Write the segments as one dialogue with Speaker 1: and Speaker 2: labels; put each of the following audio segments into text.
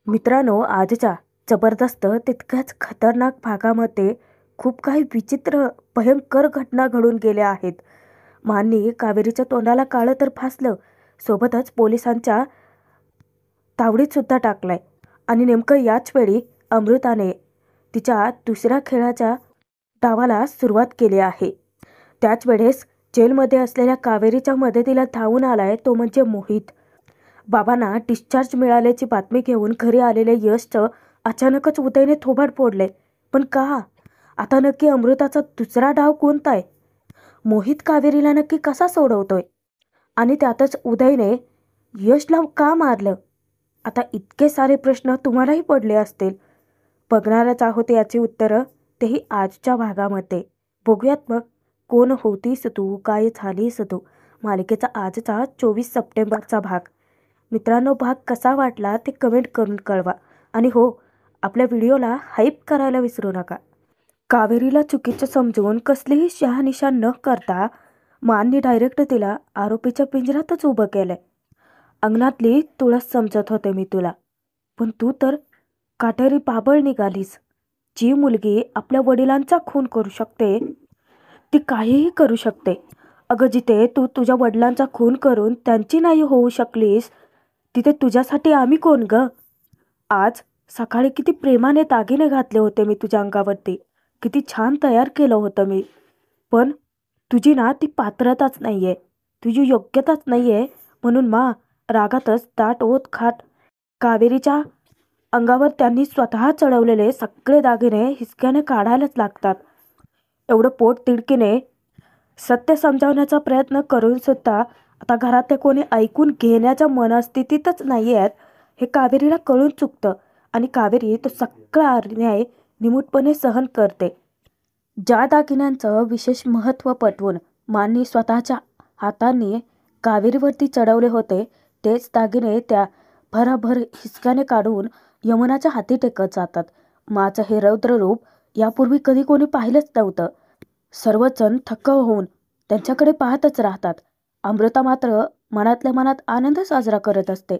Speaker 1: मित्रांनो, आजच्या जबरदस्त तितक्याच खतरनाक भागामध्ये खूप काही विचित्र भयंकर घटना घडून गेल्या आहेत. माननी कावेरीच्या तोंडाला काळं तर फासलं, सोबतच पोलिसांच्या तावडीत सुद्धा टाकलाय. आणि नेमकं याच वेळी अमृताने तिच्या दुसऱ्या खेळाच्या डावाला सुरुवात केली आहे. त्याच वेळेस जेलमध्ये असलेल्या कावेरीच्या मदतीला धावून आलाय तो म्हणजे मोहित. बाबांना डिस्चार्ज मिळाल्याची बातमी घेऊन घरी आलेले यशचं अचानकच उदयने थोबाड फोडले. पण का? आता नक्की अमृताचा दुसरा डाव कोणता आहे? मोहित कावेरीला नक्की कसा सोडवतोय? आणि त्यातच उदयने यशला का मारलं? आता इतके सारे प्रश्न तुम्हालाही पडले असतील. बघणारच आहोत याची उत्तरं, तेही आजच्या भागामध्ये. बघूयात मग. कोण होतीस तू, काय झालीस तू, मालिकेचा आजचा 24 सप्टेंबरचा भाग. मित्रांनो, भाग कसा वाटला ते कमेंट करून कळवा. आणि हो, आपल्या व्हिडिओला हाईप करायला विसरू नका. कावेरीला चुकीचं समजून कसलीही शहानिशा न करता माननी डायरेक्ट तिला आरोपीच्या पिंजऱ्यातच उभं केलंय. अंगणातली तुळस समजत होते मी तुला, पण तू तर काटेरी बाबळ निघालीस. जी मुलगी आपल्या वडिलांचा खून करू शकते ती काहीही करू शकते. अगं, जिथे तू तुझ्या वडिलांचा खून करून त्यांची नाही होऊ शकलीस, तिथे तुझ्यासाठी आम्ही कोण ग? आज सकाळी किती प्रेमाने दागिने घातले होते मी तुझ्या अंगावरती, किती छान तयार केलं होतं मी. पण तुझी ना ती पात्रताच नाही आहे, तुझी योग्यताच नाही आहे. म्हणून रागातच दाट ओत खाट कावेरीच्या अंगावर त्यांनी स्वतः चढवलेले सगळे दागिने हिसक्याने काढायलाच लागतात. एवढं पोट तिडकीने सत्य समजावण्याचा प्रयत्न करून सुद्धा आता घरातले कोणी ऐकून घेण्याच्या मनस्थितीतच नाही आहेत हे कावेरीला कळून चुकतं. आणि कावेरी तो सगळा अन्याय निमूटपणे सहन करते. ज्या दागिन्यांचं विशेष महत्त्व पटवून माननी स्वतःच्या हातांनी कावेरीवरती चढवले होते, तेच दागिने त्या भराभर हिसक्याने काढून यमुनाच्या हाती टेकत जातात. माचं हे रौद्र रूप यापूर्वी कधी कोणी पाहिलंच नव्हतं. सर्वजण थक्क होऊन त्यांच्याकडे पाहतच राहतात. अमृता मात्र मनातल्या मनात आनंद साजरा करत असते.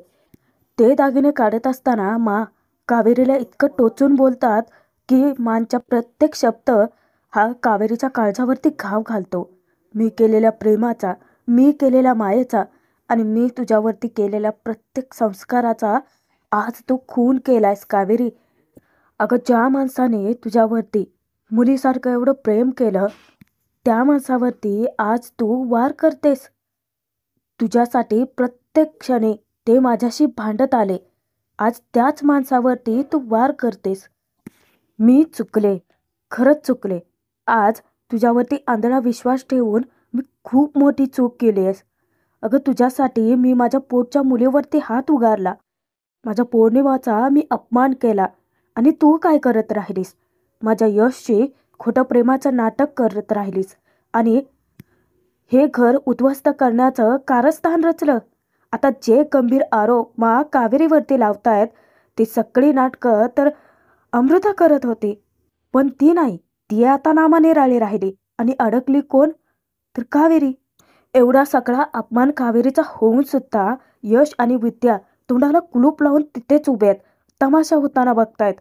Speaker 1: ते दागिने काढत असताना कावेरीला इतकं टोचून बोलतात की मानच्या प्रत्येक शब्द हा कावेरीच्या काळजावरती घाव घालतो. मी केलेल्या प्रेमाचा, मी केलेल्या मायेचा आणि मी तुझ्यावरती केलेल्या प्रत्येक संस्काराचा आज तू खून केलायस कावेरी. अगं, ज्या माणसाने तुझ्यावरती मुलीसारखं एवढं प्रेम केलं, त्या माणसावरती आज तू वार करतेस. तुझ्यासाठी प्रत्येक क्षणी ते माझ्याशी भांडत आले, आज त्याच माणसावरती तू वार करतेस. मी चुकले, खरंच चुकले. आज तुझ्यावरती आंधळा विश्वास ठेवून मी खूप मोठी चूक केली आहेस. अगं, तुझ्यासाठी मी माझ्या पोटच्या मुलीवरती हात उगारला, माझ्या पौर्णिमाचा मी अपमान केला. आणि तू काय करत राहिलीस? माझ्या यशची खोटं प्रेमाचं नाटक करत राहिलीस आणि हे घर उद्ध्वस्त करण्याचं कारस्थान रचलं. आता जे गंभीर आरोप कावेरीवरती लावतायत ती सगळी नाटकं तर अमृता करत होती, पण ती नाही. ती आता नामानिराळी राहिली आणि अडकली कोण? तर कावेरी. एवढा सगळा अपमान कावेरीचा होऊन सुद्धा यश आणि विद्या तोंडाला कुलूप लावून तिथेच उभे आहेत, तमाशा होताना बघतायत.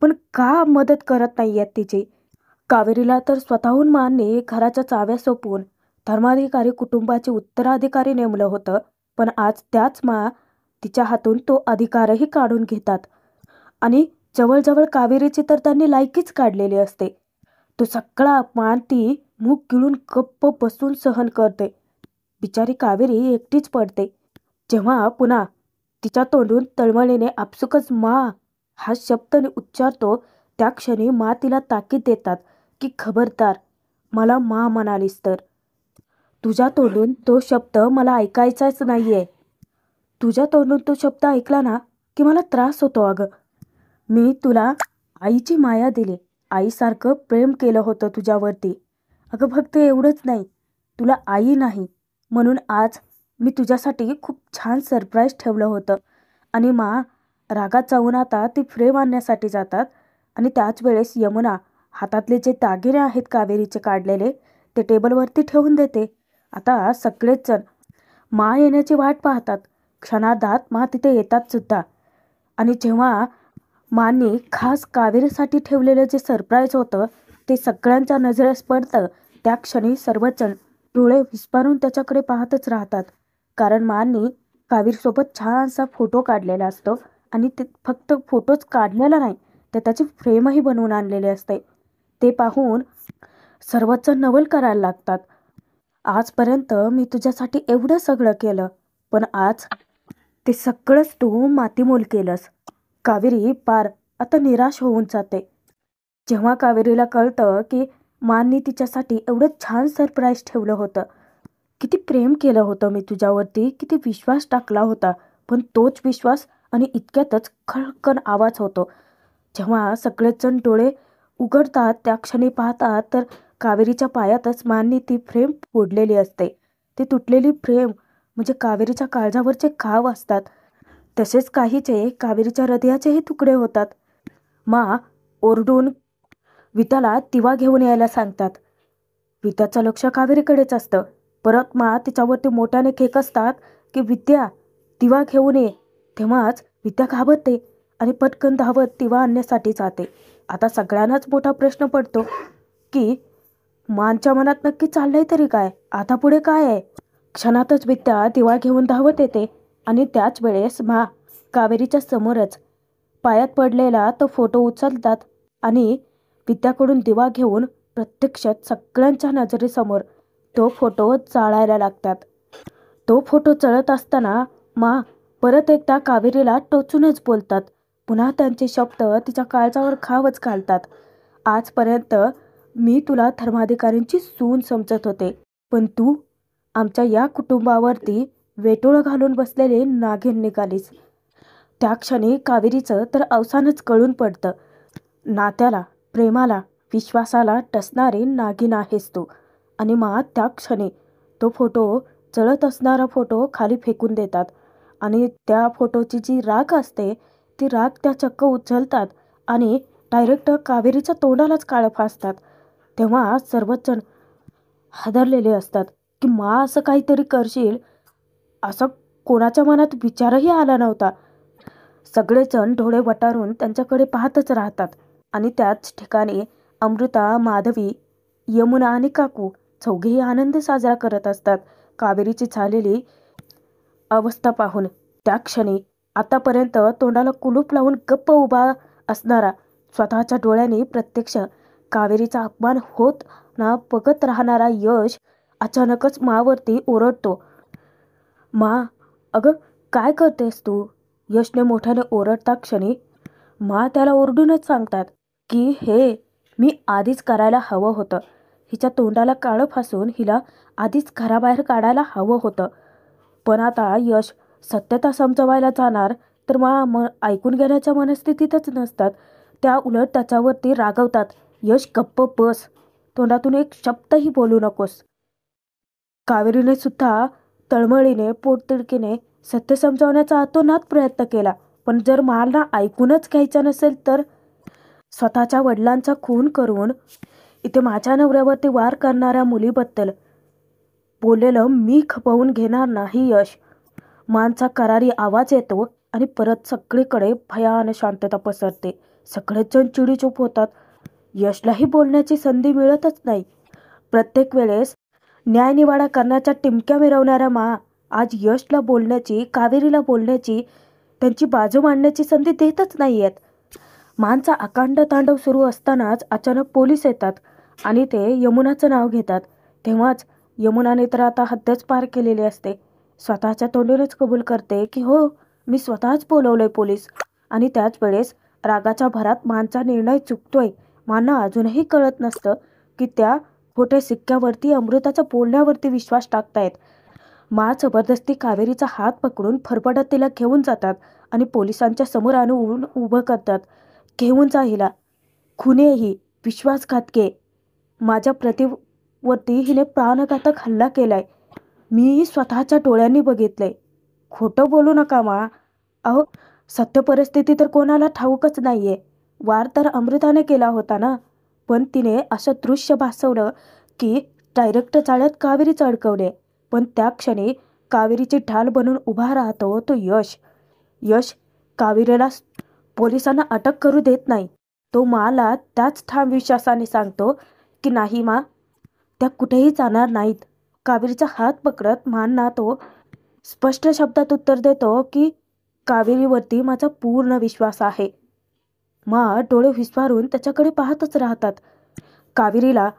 Speaker 1: पण का मदत करत नाही आहेत तिची? कावेरीला तर स्वतःहून मानने घराच्या चाव्या सोपवून धर्माधिकारी कुटुंबाचे उत्तराधिकारी नेमलं होतं, पण आज त्याच तिच्या हातून तो अधिकारही काढून घेतात. आणि जवळजवळ कावेरीची तर त्यांनी लायकीच काढलेली असते. तो सगळा अपमान ती मूग गिळून गप्प बसून सहन करते. बिचारी कावेरी एकटीच पडते. जेव्हा पुन्हा तिच्या तोंडून तळमळीने आपसुकच हा शब्द उच्चारतो, त्या क्षणी तिला ताकीद देतात की खबरदार, मला म्हणालीस तर तुझ्या तोंडून तो शब्द मला ऐकायचाच नाहीये. तुझ्या तोंडून तो शब्द ऐकला ना की मला त्रास होतो. अगं, मी तुला आईची माया दिली, आईसारखं प्रेम केलं होतं तुझ्यावरती. अगं, फक्त एवढंच नाही, तुला आई नाही म्हणून आज मी तुझ्यासाठी खूप छान सरप्राईज ठेवलं होतं. आणि रागात जाऊन आता ती फ्रेम आणण्यासाठी जातात आणि त्याच वेळेस यमुना हातातले जे दागिने आहेत कावेरीचे काढलेले ते टेबलवरती ठेवून देते. आता सगळेच जण येण्याची वाट पाहतात. क्षणार्धात तिथे येतात सुद्धा. आणि जेव्हा मानी खास कावेरीसाठी ठेवलेलं जे सरप्राईज होतं ते सगळ्यांच्या नजरेस पडतं, त्या क्षणी सर्वजण डोळे विस्फारून त्याच्याकडे पाहतच राहतात. कारण मानी कावेरीसोबत छानसा फोटो काढलेला असतो आणि ते फक्त फोटोच काढलेला नाही तर त्याची फ्रेमही बनवून आणलेली असते. ते पाहून सर्वजण नवल करायला लागतात. आजपर्यंत मी तुझ्यासाठी एवढं सगळं केलं, पण आज ते सगळंच तू मातीमोल केलंस. कावेरी पार आता निराश होऊन जाते. जेव्हा कावेरीला कळतं की माननी तिच्यासाठी एवढं छान सरप्राईज ठेवलं होतं, किती प्रेम केलं होतं मी तुझ्यावरती, किती विश्वास टाकला होता, पण तोच विश्वास आणि इतक्यातच खळखळ आवाज होतो. जेव्हा सगळेजण डोळे उघडतात त्या क्षणी पाहतात तर कावेरीच्या पायातच माननी ती फ्रेम फोडलेली असते. ती तुटलेली फ्रेम म्हणजे कावेरीच्या काळजावरचे घाव असतात. तसेच काहीचे कावेरीच्या हृदयाचेही तुकडे होतात. मा ओरडून विद्याला दिवा घेऊन यायला सांगतात. विद्याचं लक्ष कावेरीकडेच असतं. परत मा तिच्यावरती मोठ्याने खेकसतात की विद्या दिवा घेऊन ये. तेव्हाच विद्या घाबरते आणि पटकन धावत दिवा आणण्यासाठी जाते. आता सगळ्यांनाच मोठा प्रश्न पडतो की मानच्या मनात नक्की चाललंय तरी काय, आता पुढे काय आहे. क्षणातच विद्या दिवा घेऊन धावत येते आणि त्याच वेळेस मा कावेरीच्या समोरच पायात पडलेला तो फोटो उचलतात आणि विद्याकडून दिवा घेऊन प्रत्यक्षात सगळ्यांच्या नजरेसमोर तो फोटो जाळायला लागतात. तो फोटो जळत असताना मा परत एकदा कावेरीला टोचूनच बोलतात. पुन्हा त्यांचे शब्द तिच्या काळजावर खावच घालतात. आजपर्यंत मी तुला धर्माधिकाऱ्यांची सून समजत होते, पण तू आमच्या या कुटुंबावरती वेटोळं घालून बसलेले नागिन निघालीस. त्या क्षणी कावेरीचं तर अवसानच कळून पडतं. नात्याला, प्रेमाला, विश्वासाला टसणारी नागिन आहेस तू. आणि मा त्या क्षणी तो फोटो, जळत असणारा फोटो खाली फेकून देतात आणि त्या फोटोची जी राख असते ती राख त्या चक्क उचलतात आणि डायरेक्ट कावेरीच्या तोंडालाच काळं फासतात. तेव्हा सर्वच जण हादरलेले असतात की मा असं काहीतरी करशील असं कोणाच्या मनात विचारही आला नव्हता. सगळेजण डोळे वटारून त्यांच्याकडे पाहतच राहतात आणि त्याच ठिकाणी अमृता, माधवी, यमुना आणि काकू चौघेही आनंद साजरा करत असतात कावेरीची झालेली अवस्था पाहून. त्या क्षणी आतापर्यंत तोंडाला कुलूप लावून गप्प उभा असणारा, स्वतःच्या डोळ्यांनी प्रत्यक्ष कावेरीचा अपमान होत ना बघत राहणारा यश अचानकच मावरती ओरडतो. मा, अगं काय करतेस तू. यशने मोठ्याने ओरडता क्षणी मा त्याला ओरडूनच सांगतात की हे मी आधीच करायला हवं होतं. हिच्या तोंडाला काळं फासून हिला आधीच घराबाहेर काढायला हवं होतं. पण आता यश सत्यता समजवायला जाणार तर ऐकून घेण्याच्या मनस्थितीतच नसतात. त्या उलट त्याच्यावरती रागवतात. यश गप्प बस, तोंडातून एक शब्दही बोलू नकोस. कावेरीने सुद्धा तळमळीने, पोटतिडकीने सत्य समजावण्याचा अतोनात प्रयत्न केला. पण जर मला ऐकूनच घ्यायचं नसेल तर स्वतःच्या वडिलांचा खून करून इथे माझ्या नवऱ्यावरती वार करणाऱ्या मुलीबद्दल बोललेलं मी खपवून घेणार नाही यश. मानचा करारी आवाज येतो आणि परत सगळीकडे भयान शांतता पसरते. सगळेच जण चिडीचूप होतात. यशलाही बोलण्याची संधी मिळतच नाही. प्रत्येक वेळेस न्यायनिवाडा करण्याच्या टिमक्या मिरवणाऱ्या मा आज यशला बोलण्याची, कावेरीला बोलण्याची, त्यांची बाजू मांडण्याची संधी देतच नाही आहेत. मानचा अकांड तांडव सुरू असतानाच अचानक पोलीस येतात आणि ते यमुनाचं नाव घेतात. तेव्हाच यमुनाने तर आता हद्दच पार केलेली असते. स्वतःच्या तोंडूनच कबूल करते की हो, मी स्वतःच बोलवलंय पोलीस. आणि त्याच वेळेस रागाच्या भरात मानचा निर्णय चुकतोय. मानना अजूनही कळत नसतं की त्या खोट्या सिक्क्यावरती, अमृताच्या बोलण्यावरती विश्वास टाकतायत. मा जबरदस्ती कावेरीचा हात पकडून फरफटत तिला घेऊन जातात आणि पोलिसांच्या समोर आणून उभं करतात. घेऊन जा हिला, खुनी ही, विश्वासघातके, माझ्या प्रतिवरती हिने प्राणघातक हल्ला केलाय. मी स्वतःच्या डोळ्यांनी बघितलंय. खोटं बोलू नका मा. अहो, सत्य परिस्थिती तर कोणाला ठाऊकच नाहीये. वार तर अमृताने केला होता ना, पण तिने असं दृश्य भासवलं की डायरेक्ट जाळ्यात कावेरीच अडकवले. पण त्या क्षणी कावेरीची ढाल बनून उभा राहतो तो यश. यश कावेरीला पोलिसांना अटक करू देत नाही. तो माला त्याच ठाम विश्वासाने सांगतो की नाही मा, त्या कुठेही जाणार नाहीत. कावेरीचा हात पकडत मांना तो स्पष्ट शब्दात उत्तर देतो की कावेरीवरती माझा पूर्ण विश्वास आहे. मा डोळे विस्फारून त्याच्याकडे पाहतच राहतात. कावेरीला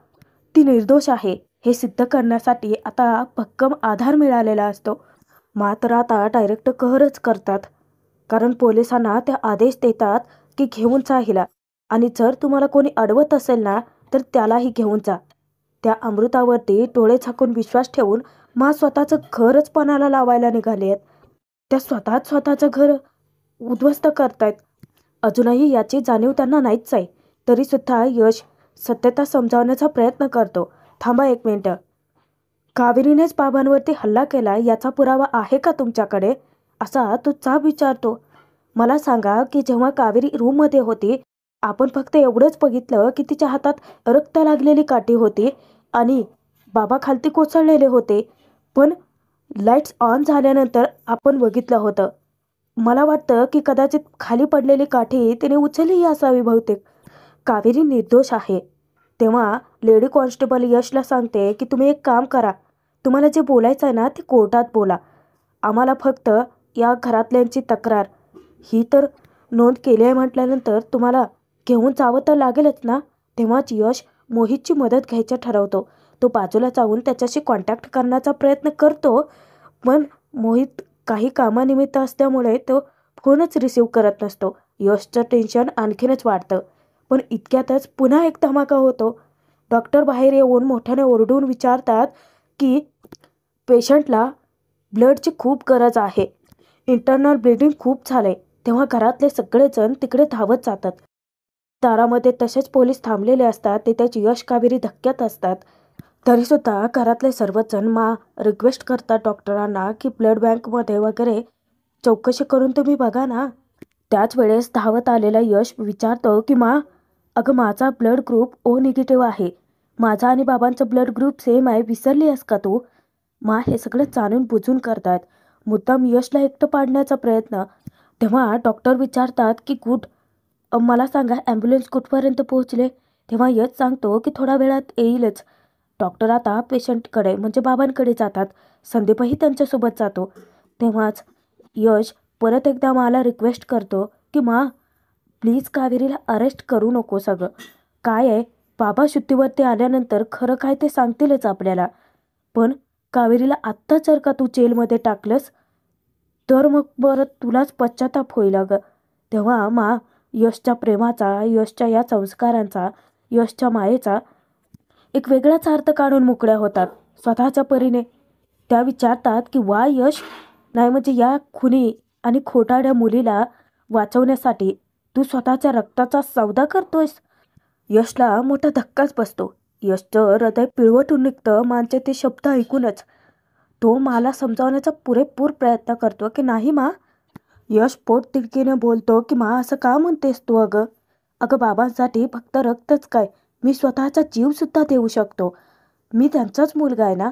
Speaker 1: ती निर्दोष आहे हे सिद्ध करण्यासाठी आता भक्कम आधार मिळालेला असतो. मात्र आता डायरेक्ट कहरच करतात, कारण पोलिसांना ते आदेश देतात की घेऊन जा हिला, आणि जर तुम्हाला कोणी अडवत असेल ना तर त्यालाही घेऊन जा. त्या अमृतावरती डोळे झाकून विश्वास ठेवून मा स्वतःचं घरच पणाला लावायला निघाले आहेत. त्या स्वतःचं घर उद्ध्वस्त करतायत. अजूनही याची जाणीव त्यांना नाहीच आहे. तरीसुद्धा यश सत्यता समजावण्याचा प्रयत्न करतो. थांबा एक मिनटं, कावेरीनेच बाबांवरती हल्ला केला याचा पुरावा आहे का तुमच्याकडे, असा तो चाप विचारतो. मला सांगा की जेव्हा कावेरी रूममध्ये होती आपण फक्त एवढंच बघितलं की तिच्या हातात रक्त लागलेली काठी होती आणि बाबा खालती कोसळलेले होते, पण लाईट्स ऑन झाल्यानंतर आपण बघितलं होतं. मला वाटतं की कदाचित खाली पडलेली काठी तिने उचलली असावी बहुतेक. कावेरी निर्दोष आहे. तेव्हा लेडी कॉन्स्टेबल यशला सांगते की तुम्ही एक काम करा, तुम्हाला जे बोलायचं आहे ना ते कोर्टात बोला. आम्हाला फक्त या घरातल्यांची तक्रार ही तर नोंद केली आहे म्हटल्यानंतर तुम्हाला घेऊन जावं तर लागेलच ना. तेव्हाच यश मोहितची मदत घ्यायचं ठरवतो. तो बाजूला जाऊन त्याच्याशी कॉन्टॅक्ट करण्याचा प्रयत्न करतो, पण मोहित काही कामानिमित्त असल्यामुळे तो फोनच रिसीव करत नसतो. यशचं टेन्शन आणखीनच वाढतं. पण इतक्यातच पुन्हा एक धमाका होतो. डॉक्टर बाहेर येऊन मोठ्याने ओरडून विचारतात की पेशंटला ब्लडची खूप गरज आहे, इंटरनल ब्लिडिंग खूप झालंय. तेव्हा घरातले सगळेजण तिकडे धावत जातात. दारामध्ये तसेच पोलीस थांबलेले असतात. ते त्याची यश कावेरी धक्क्यात असतात. तरीसुद्धा घरातले सर्वजण रिक्वेस्ट करतात डॉक्टरांना की ब्लड बँकमध्ये वगैरे चौकशी करून तुम्ही बघा ना. त्याच वेळेस धावत आलेला यश विचारतो की अगं माझा ब्लड ग्रुप ओ निगेटिव्ह आहे. माझा आणि बाबांचं ब्लड ग्रुप सेम आहे, विसरली आहेस का तू. हे सगळं जाणून बुजून करतात, मुद्दाम यशला एकटं पाडण्याचा प्रयत्न. तेव्हा डॉक्टर विचारतात की मला सांगा ॲम्ब्युलन्स कुठपर्यंत पोहोचले. तेव्हा यश सांगतो की थोड्या वेळात येईलच. डॉक्टर आता पेशंटकडे म्हणजे बाबांकडे जातात. संदीपही त्यांच्यासोबत जातो. तेव्हाच यश परत एकदा मला रिक्वेस्ट करतो की प्लीज कावेरीला अरेस्ट करू नको. सगळं काय आहे, बाबा शुद्धीवरती आल्यानंतर खरं काय ते सांगतीलच आपल्याला. पण कावेरीला आत्ता जर का तू जेलमध्ये टाकलंस तर मग बरं तुलाच पश्चाताप होईल अगं. तेव्हा यशच्या प्रेमाचा, यशच्या या संस्कारांचा, यशच्या मायेचा एक वेगळाच अर्थ काढून मोकळ्या होतात स्वतःच्या परीने. त्या विचारतात की यश, नाही म्हणजे या खुनी आणि खोटाड्या मुलीला वाचवण्यासाठी तू स्वतःच्या रक्ताचा सौदा करतोयस. यशला मोठा धक्काच बसतो. यशचं हृदय पिळवटून निघतं मांचे ते शब्द ऐकूनच. तो मला समजावण्याचा पुरेपूर प्रयत्न करतो की नाही यश पोटतिडकीने बोलतो की असं का म्हणतेस तू. अगं बाबांसाठी फक्त रक्तच काय, मी स्वतःचा जीवसुद्धा देऊ शकतो. मी त्यांचाच मुलगा आहे ना.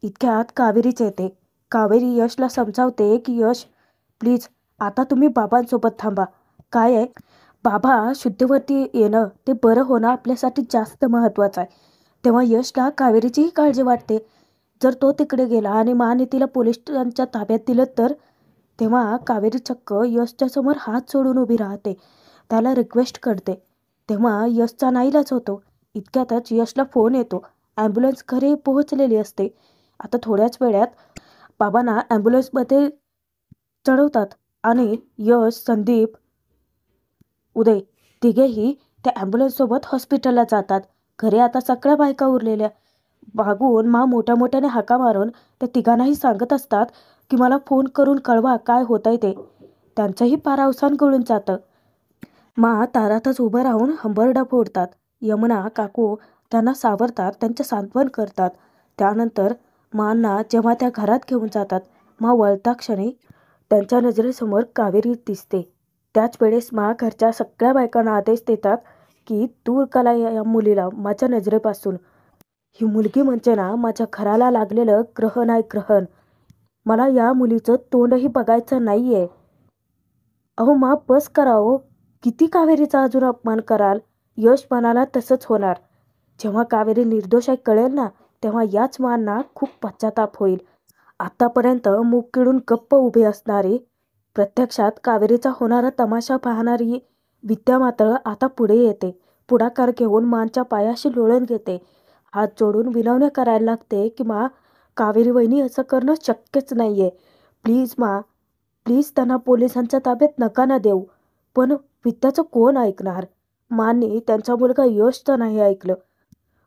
Speaker 1: इतक्यात कावेरीच येते. कावेरी यशला समजावते की यश प्लीज आता तुम्ही बाबांसोबत थांबा. काय आहे, बाबा शुद्धीवरती येणं ते बरं होणं आपल्यासाठी जास्त महत्त्वाचं आहे. तेव्हा यशला कावेरीचीही काळजी वाटते. जर तो तिकडे गेला आणि माने तिला पोलिसांच्या ताब्यात दिलं तर. तेव्हा कावेरी चक्क यशच्या समोर हात सोडून उभी राहते, त्याला रिक्वेस्ट करते. तेव्हा यशचा नाईलाज होतो. इतक्यातच यशला फोन येतो. ॲम्ब्युलन्स घरी पोहोचलेली असते. आता थोड्याच वेळात बाबांना ॲम्ब्युलन्समध्ये चढवतात आणि यश, संदीप, उदय तिघेही त्या ॲम्ब्युलन्ससोबत हॉस्पिटलला जातात. घरी आता सगळ्या बायका उरलेल्या. मागून मोठ्या मोठ्याने हाका मारून त्या तिघांनाही सांगत असतात की मला फोन करून कळवा काय होतंय ते. त्यांचंही पार अवसान गळून जातं. दारातच उभं राहून हंबरडा फोडतात. यमुना काकू त्यांना सावरतात, त्यांचे सांत्वन करतात. त्यानंतर जेव्हा त्या घरात घेऊन जातात, वळता क्षणी त्यांच्या नजरेसमोर कावेरी दिसते. त्याच वेळेस घरच्या सगळ्या बायकांना आदेश देतात की दूर करा या मुलीला माझ्या नजरेपासून. ही मुलगी म्हणजे माझ्या घराला लागलेलं ग्रहण आहे, ग्रहण. मला या मुलीचं तोंडही बघायचं नाहीये. अहो माफ बस करा हो. किती कावेरीचा अजून अपमान कराल? यश म्हणाला तसंच होणार. जेव्हा कावेरी निर्दोष आहे कळेल ना, तेव्हा याच मांना खूप पश्चाताप होईल. आतापर्यंत मूग किडून गप्प उभी असणारी, प्रत्यक्षात कावेरीचा होणारा तमाशा पाहणारी विद्या मात्र आता पुढे येते. पुढाकार घेऊन मांच्या पायाशी लोळण घेते. हात जोडून विनवण्या करायला लागते की मा, कावेरी वहिनी असं करणं शक्यच नाहीये. प्लीज मा, प्लीज त्यांना पोलिसांच्या ताब्यात नका ना देऊ. पण विद्याचं कोण ऐकणार? मांनी त्यांचा मुलगा यशचं नाही ऐकलं.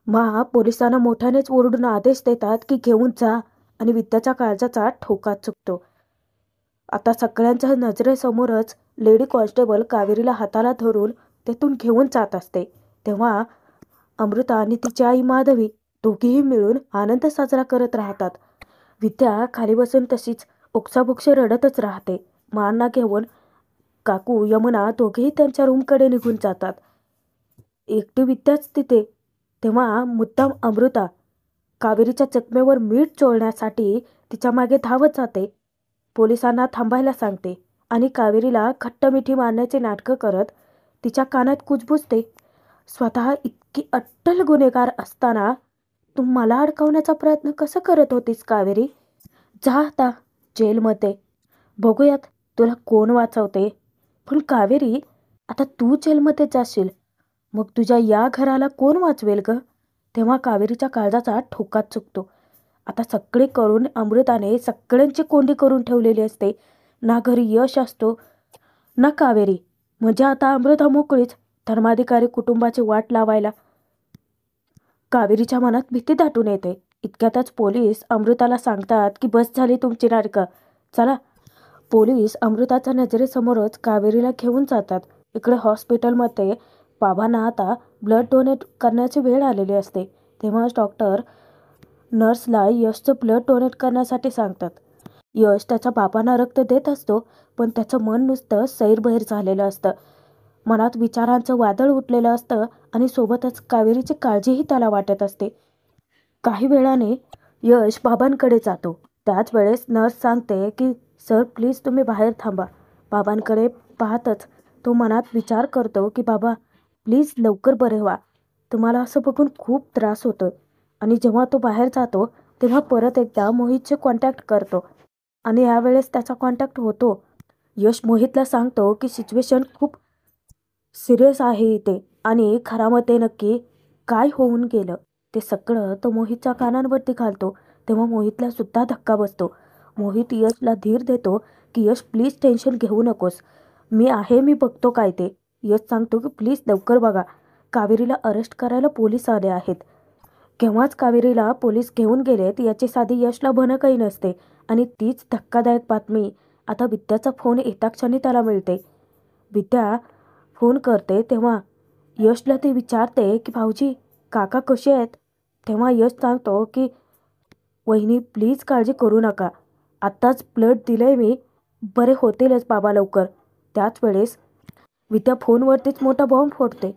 Speaker 1: मा पोलिसांना मोठ्यानेच ओरडून आदेश देतात की घेऊन जा आणि विद्याच्या काळजाचा ठोका चुकतो. आता सगळ्यांच्या नजरेसमोरच लेडी कॉन्स्टेबल कावेरीला हाताला धरून तेथून घेऊन जात असते. तेव्हा अमृता आणि तिची आई माधवी दोघीही मिळून आनंद साजरा करत राहतात. विद्या खाली बसून तशीच ओक्साबोक्शी रडतच राहते. मांना घेऊन काकू यमुना दोघेही त्यांच्या रूमकडे निघून जातात. एकटी विद्याच तिथे. तेव्हा मुद्दाम अमृता कावेरीच्या जखमेवर मीठ चोळण्यासाठी तिच्या मागे धावत जाते. पोलिसांना थांबायला सांगते आणि कावेरीला घट्ट मिठी मारण्याचे नाटकं करत तिच्या कानात कुजबुजते. स्वतः इतकी अट्टल गुन्हेगार असताना तू मला अडकवण्याचा प्रयत्न कसं करत होतीस कावेरी? जा आता जेलमध्ये. बघूयात तुला कोण वाचवते. पण कावेरी, आता तू जेलमध्ये जाशील, मग तुझ्या या घराला कोण वाचवेल ग? तेव्हा कावेरीच्या काळजाचा ठोकाच चुकतो. आता सगळे करून अमृताने सगळ्यांची कोंडी करून ठेवलेली असते. ना घरी यश असतो ना कावेरी. म्हणजे आता अमृता मोकळीच धर्माधिकारी कुटुंबाची वाट लावायला. कावेरीच्या मनात भीती दाटून येते. इतक्यातच पोलीस अमृताला सांगतात की बस झाली तुमची नाटकं, चला. पोलीस अमृताच्या नजरेसमोरच कावेरीला घेऊन जातात. इकडे हॉस्पिटलमध्ये बाबांना आता ब्लड डोनेट करण्याची वेळ आलेली असते. तेव्हाच डॉक्टर नर्सला यशचं ब्लड डोनेट करण्यासाठी सांगतात. यश त्याच्या बाबांना रक्त देत असतो, पण त्याचं मन नुसतं सैरभैर झालेलं असतं. मनात विचारांचं वादळ उठलेलं असतं आणि सोबतच कावेरीची काळजीही त्याला वाटत असते. काही वेळाने यश बाबांकडे जातो. त्याच वेळेस नर्स सांगते की सर प्लीज तुम्ही बाहेर थांबा. बाबांकडे पाहतच तो मनात विचार करतो की बाबा प्लीज लवकर बरे व्हा. तुम्हाला असं बघून खूप त्रास होतो. आणि जेव्हा तो बाहेर जातो तेव्हा परत एकदा मोहितचे कॉन्टॅक्ट करतो आणि यावेळेस त्याचा कॉन्टॅक्ट होतो. यश मोहितला सांगतो की सिच्युएशन खूप सिरियस आहे इथे आणि घरामध्ये नक्की काय होऊन गेलं ते सगळं तो मोहितच्या कानांवरती घालतो. तेव्हा मोहितला सुद्धा धक्का बसतो. मोहित यशला धीर देतो की यश प्लीज टेन्शन घेऊ नकोस, मी आहे, मी बघतो काय ते. यश सांगतो की प्लीज लवकर बघा, कावेरीला अरेस्ट करायला पोलीस आले आहेत. केव्हाच कावेरीला पोलीस घेऊन गेलेत याची साधी यशला भनकही नसते. आणि तीच धक्कादायक बातमी आता विद्याचा फोन येता क्षणी त्याला मिळते. विद्या फोन करते तेव्हा यशला ती विचारते की भाऊजी काका कसे आहेत? तेव्हा यश सांगतो की वहिनी प्लीज काळजी करू नका, आत्ताच ब्लड दिलंय मी, बरे होतीलच बाबा लवकर. त्याच वेळेस विद्या फोनवरतीच मोठा बॉम्ब फोडते.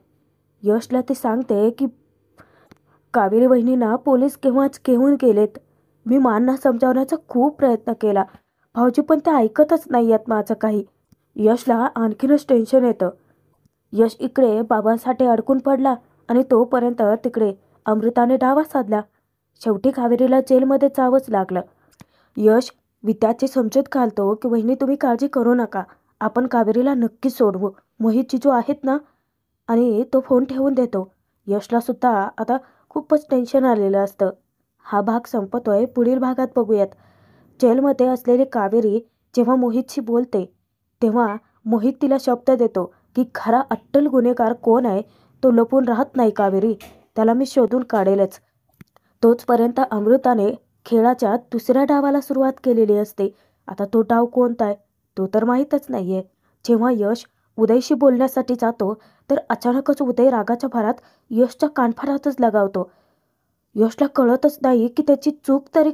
Speaker 1: यशला ती सांगते की कावेरी वहिनींना पोलीस केव्हाच घेऊन गेलेत. मी मांना समजावण्याचा खूप प्रयत्न केला भाऊजी, पण ते ऐकतच नाही आहेत माझं काही. यशला आणखीनच टेन्शन येतं. यश इकडे बाबांसाठी अडकून पडला आणि तोपर्यंत तिकडे अमृताने डावा साधला. शेवटी कावेरीला जेलमध्ये जावंच लागलं. यश विद्याची समजूत घालतो की वहिनी तुम्ही काळजी करू नका, आपण कावेरीला नक्की सोडवू, मोहित जिजू आहेत ना. आणि तो फोन ठेवून देतो. यशला सुद्धा आता खूपच टेन्शन आलेलं असतं. हा भाग संपतोय. पुढील भागात बघूयात. जेलमध्ये असलेली कावेरी जेव्हा मोहितशी बोलते तेव्हा मोहित तिला शब्द देतो की खरा अट्टल गुन्हेगार कोण आहे तो लपून राहत नाही कावेरी, त्याला मी शोधून काढेलच. तोचपर्यंत अमृताने खेळाच्या दुसऱ्या डावाला सुरुवात केलेली असते. आता तो डाव कोणता आहे तो तर माहीतच नाहीये. जेव्हा यश उदयशी बोलण्यासाठी जातो तर अचानकच उदय रागाच्या भरात यशच्या कानफारातच लगावतो. यशला कळतच नाही की त्याची चूक तरी